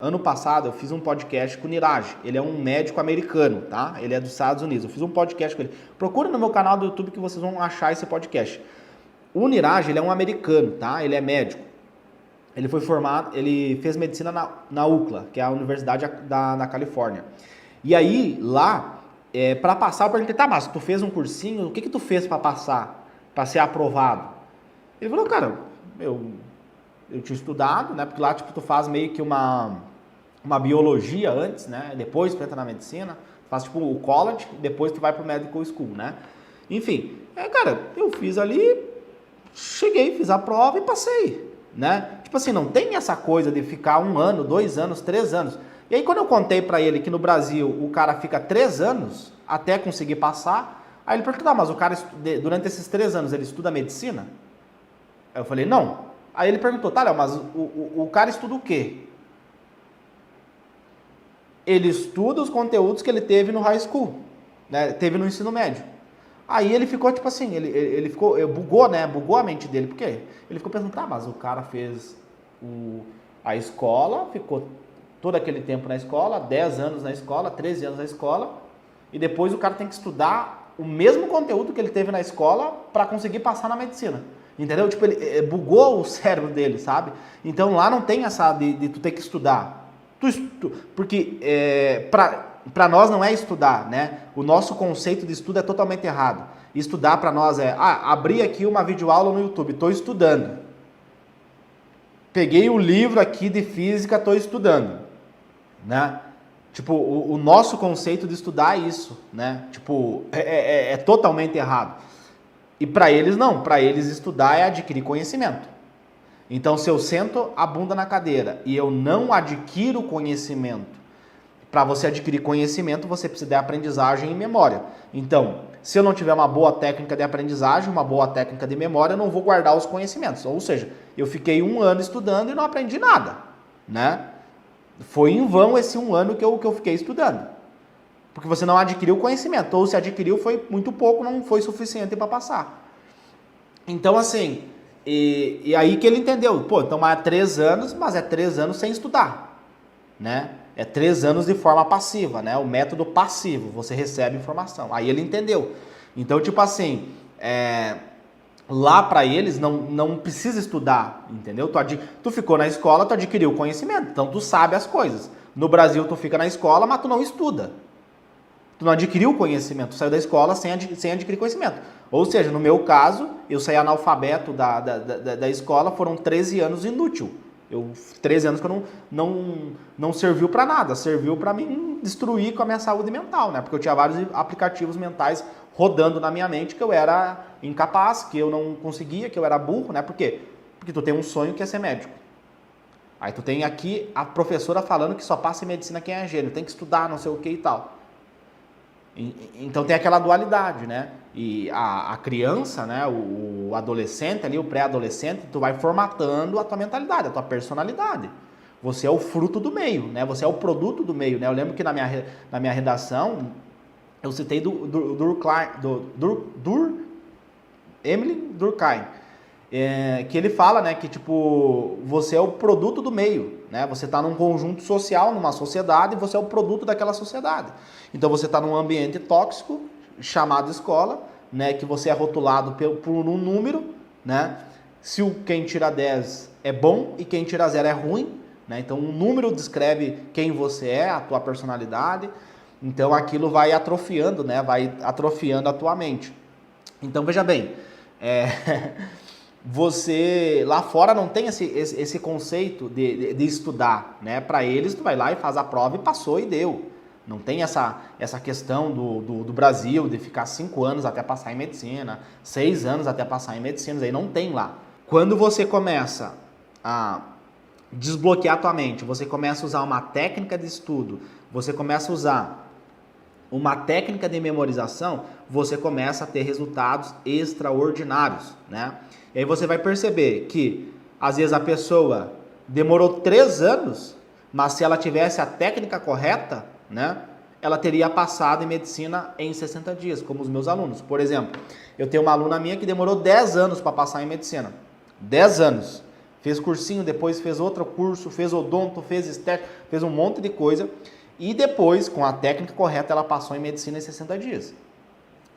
Ano passado eu fiz um podcast com o Niraj, ele é um médico americano, tá? Ele é dos Estados Unidos, eu fiz um podcast com ele. Procura no meu canal do YouTube que vocês vão achar esse podcast. O Niraj, ele é um americano, tá? Ele é médico. Ele foi formado, ele fez medicina na UCLA, que é a Universidade da Califórnia. E aí, lá, para passar, eu perguntei, tá, mas tu fez um cursinho, o que que tu fez para passar, para ser aprovado? Ele falou, cara, eu tinha estudado, né? Porque lá, tipo, tu faz meio que uma biologia antes, né? Depois tu entra na medicina, faz tipo o college, depois tu vai pro medical school, né? Enfim, cara, eu fiz ali, cheguei, fiz a prova e passei, né? Tipo assim, não tem essa coisa de ficar 1 ano, 2 anos, 3 anos. E aí quando eu contei pra ele que no Brasil o cara fica 3 anos até conseguir passar, aí ele perguntou, mas o cara durante esses 3 anos ele estuda medicina? Aí eu falei, não. Aí ele perguntou, tá, Léo, mas o cara estuda o quê? Ele estuda os conteúdos que ele teve no high school, né? Teve no ensino médio. Aí ele ficou tipo assim, ele ficou, bugou, né? Bugou a mente dele, por quê? Ele ficou pensando, tá, mas o cara fez a escola, ficou todo aquele tempo na escola, 10 anos na escola, 13 anos na escola, e depois o cara tem que estudar o mesmo conteúdo que ele teve na escola para conseguir passar na medicina. Entendeu? Tipo, ele bugou o cérebro dele, sabe? Então lá não tem essa de tu ter que estudar. Porque para nós não é estudar, né? O nosso conceito de estudo é totalmente errado. Estudar para nós é, abri aqui uma videoaula no YouTube, estou estudando. Peguei o livro aqui de física, estou estudando, né? Tipo, o nosso conceito de estudar é isso, né? Tipo, é totalmente errado. E para eles não, para eles estudar é adquirir conhecimento. Então, se eu sento a bunda na cadeira e eu não adquiro conhecimento, para você adquirir conhecimento, você precisa de aprendizagem e memória. Então, se eu não tiver uma boa técnica de aprendizagem, uma boa técnica de memória, eu não vou guardar os conhecimentos. Ou seja, eu fiquei 1 ano estudando e não aprendi nada, né? Foi em vão esse 1 ano que eu fiquei estudando. Porque você não adquiriu conhecimento. Ou se adquiriu, foi muito pouco, não foi suficiente para passar. Então, assim, e aí que ele entendeu, pô, então é 3 anos, mas é 3 anos sem estudar, né? É 3 anos de forma passiva, né? O método passivo, você recebe informação. Aí ele entendeu. Então, tipo assim, lá para eles não precisa estudar, entendeu? Tu ficou na escola, tu adquiriu conhecimento, então tu sabe as coisas. No Brasil, tu fica na escola, mas tu não estuda. Tu não adquiriu conhecimento, tu saiu da escola sem adquirir conhecimento. Ou seja, no meu caso, eu saí analfabeto da escola, foram 13 anos inútil. 13 anos que eu não serviu para nada, serviu para me destruir com a minha saúde mental, né? Porque eu tinha vários aplicativos mentais rodando na minha mente que eu era incapaz, que eu não conseguia, que eu era burro, né? Por quê? Porque tu tem um sonho que é ser médico. Aí tu tem aqui a professora falando que só passa em medicina quem é gênio, tem que estudar, não sei o que e tal. Então tem aquela dualidade, né? E a criança, né? O adolescente ali, o pré-adolescente, tu vai formatando a tua mentalidade, a tua personalidade. Você é o fruto do meio, né? Você é o produto do meio, né? Eu lembro que na minha redação eu citei Emily Durkheim, que ele fala, né, que tipo, você é o produto do meio, né? Você está num conjunto social, numa sociedade, e você é o produto daquela sociedade. Então você está num ambiente tóxico chamado escola, né, que você é rotulado por um número, né? Se quem tira 10 é bom e quem tira 0 é ruim, né? Então um número descreve quem você é, a tua personalidade. Então aquilo vai atrofiando, né? Vai atrofiando a tua mente. Então veja bem, você lá fora não tem esse conceito de estudar, né? Para eles, tu vai lá e faz a prova e passou e deu. Não tem essa questão do Brasil de ficar 5 anos até passar em medicina, 6 anos até passar em medicina, aí não tem lá. Quando você começa a desbloquear a tua mente, você começa a usar uma técnica de estudo, você começa a usar uma técnica de memorização, você começa a ter resultados extraordinários, né? E aí você vai perceber que, às vezes, a pessoa demorou 3 anos, mas se ela tivesse a técnica correta, né, ela teria passado em medicina em 60 dias, como os meus alunos. Por exemplo, eu tenho uma aluna minha que demorou 10 anos para passar em medicina. 10 anos. Fez cursinho, depois fez outro curso, fez odonto, fez estética, fez um monte de coisa. E depois, com a técnica correta, ela passou em medicina em 60 dias.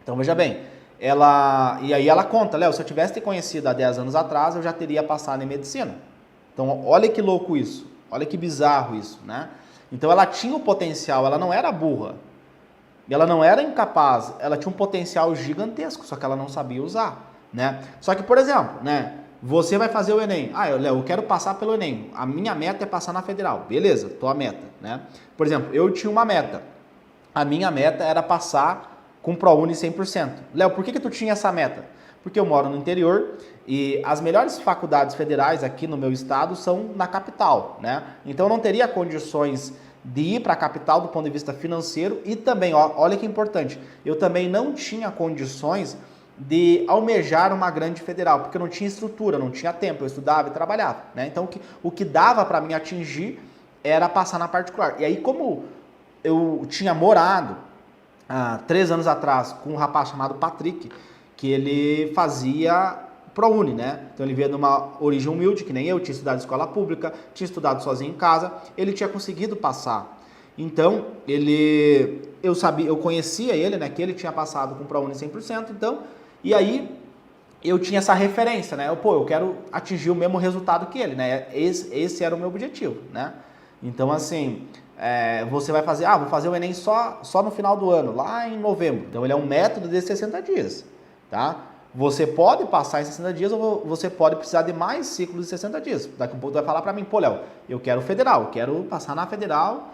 Então, veja bem, e aí ela conta, Léo, se eu tivesse te conhecido há 10 anos atrás, eu já teria passado em medicina. Então, olha que louco isso, olha que bizarro isso, né? Então, ela tinha o potencial, ela não era burra, ela não era incapaz, ela tinha um potencial gigantesco, só que ela não sabia usar, né? Só que, por exemplo, né, você vai fazer o Enem. Léo, eu quero passar pelo Enem, a minha meta é passar na federal. Beleza, tua meta, né? Por exemplo, eu tinha uma meta, a minha meta era passar com ProUni 100%. Léo, por que tu tinha essa meta? Porque eu moro no interior e as melhores faculdades federais aqui no meu estado são na capital, né? Então eu não teria condições de ir para a capital do ponto de vista financeiro e também, olha que importante, eu também não tinha condições de almejar uma grande federal, porque eu não tinha estrutura, não tinha tempo, eu estudava e trabalhava, né? Então o que dava para mim atingir era passar na particular. E aí, como eu tinha morado há 3 anos atrás com um rapaz chamado Patrick, que ele fazia ProUni, né? Então ele veio de uma origem humilde, que nem eu, tinha estudado em escola pública, tinha estudado sozinho em casa, ele tinha conseguido passar. Então, eu conhecia ele, né, que ele tinha passado com ProUni 100%, então, e aí eu tinha essa referência, né? Eu quero atingir o mesmo resultado que ele, né? Esse era o meu objetivo, né? Então, assim, você vai fazer, vou fazer o Enem só no final do ano, lá em novembro. Então, ele é um método de 60 dias, tá? Você pode passar em 60 dias ou você pode precisar de mais ciclos de 60 dias. Daqui a pouco tu vai falar para mim, Léo, eu quero federal, eu quero passar na federal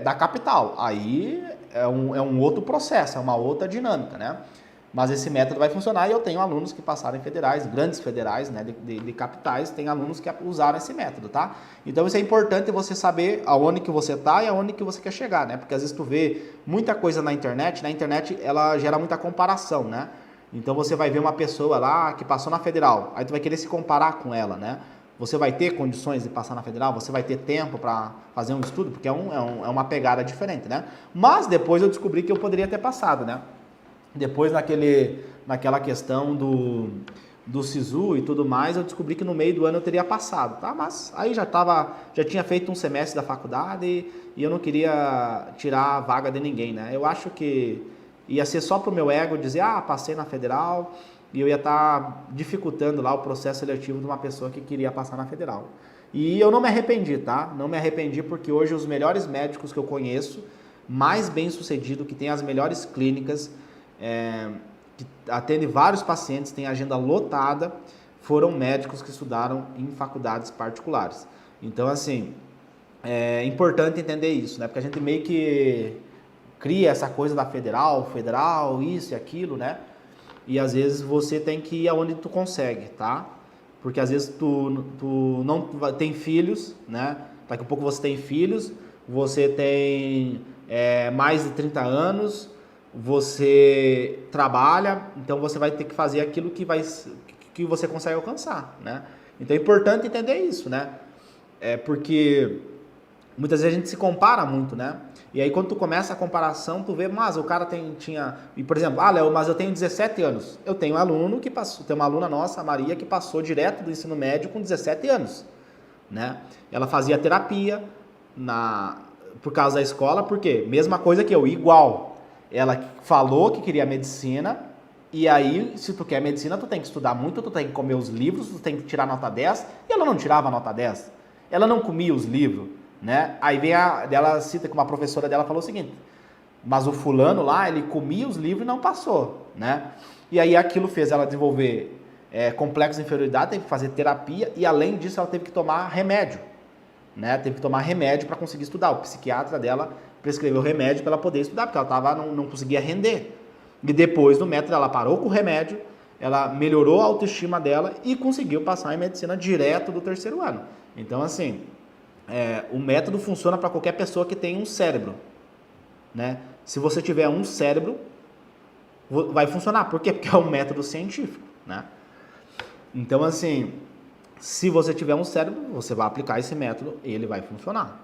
da capital. Aí é um outro processo, é uma outra dinâmica, né? Mas esse método vai funcionar e eu tenho alunos que passaram em federais, grandes federais, né, de capitais, tem alunos que usaram esse método, tá? Então isso é importante você saber aonde que você tá e aonde que você quer chegar, né? Porque às vezes tu vê muita coisa na internet ela gera muita comparação, né? Então você vai ver uma pessoa lá que passou na federal, aí tu vai querer se comparar com ela, né? Você vai ter condições de passar na federal, você vai ter tempo para fazer um estudo, porque é uma pegada diferente, né? Mas depois eu descobri que eu poderia ter passado, né? Depois naquela questão do SISU e tudo mais, eu descobri que no meio do ano eu teria passado, tá? Mas aí já tinha feito um semestre da faculdade e eu não queria tirar a vaga de ninguém, né? Eu acho que ia ser só pro meu ego dizer, passei na federal, e eu ia estar dificultando lá o processo seletivo de uma pessoa que queria passar na federal. E eu não me arrependi, tá? Não me arrependi porque hoje os melhores médicos que eu conheço, mais bem-sucedido, que tem as melhores clínicas, que atende vários pacientes, tem agenda lotada, foram médicos que estudaram em faculdades particulares. Então, assim, é importante entender isso, né? Porque a gente meio que cria essa coisa da federal, isso e aquilo, né? E às vezes você tem que ir aonde tu consegue, tá? Porque às vezes tu não tem filhos, né? Daqui a pouco você tem filhos, você tem mais de 30 anos, você trabalha, então você vai ter que fazer aquilo que você consegue alcançar, né? Então é importante entender isso, né? Porque muitas vezes a gente se compara muito, né? E aí quando tu começa a comparação, tu vê, mas o cara tinha... E, por exemplo, Léo, mas eu tenho 17 anos. Eu tenho um aluno que passou, tem uma aluna nossa, a Maria, que passou direto do ensino médio com 17 anos, né? Ela fazia terapia por causa da escola, por quê? Mesma coisa que eu, igual. Ela falou que queria medicina, e aí, se tu quer medicina, tu tem que estudar muito, tu tem que comer os livros, tu tem que tirar nota 10, e ela não tirava nota 10. Ela não comia os livros, né? Aí ela cita que uma professora dela falou o seguinte, mas o fulano lá, ele comia os livros e não passou, né? E aí aquilo fez ela desenvolver complexo de inferioridade, teve que fazer terapia e além disso ela teve que tomar remédio, né? Teve que tomar remédio para conseguir estudar. O psiquiatra dela prescreveu remédio para ela poder estudar, porque ela não conseguia render. E depois do método ela parou com o remédio, ela melhorou a autoestima dela e conseguiu passar em medicina direto do 3º ano. Então assim, o método funciona para qualquer pessoa que tem um cérebro, né? Se você tiver um cérebro, vai funcionar. Por quê? Porque é um método científico, né? Então, assim, se você tiver um cérebro, você vai aplicar esse método e ele vai funcionar.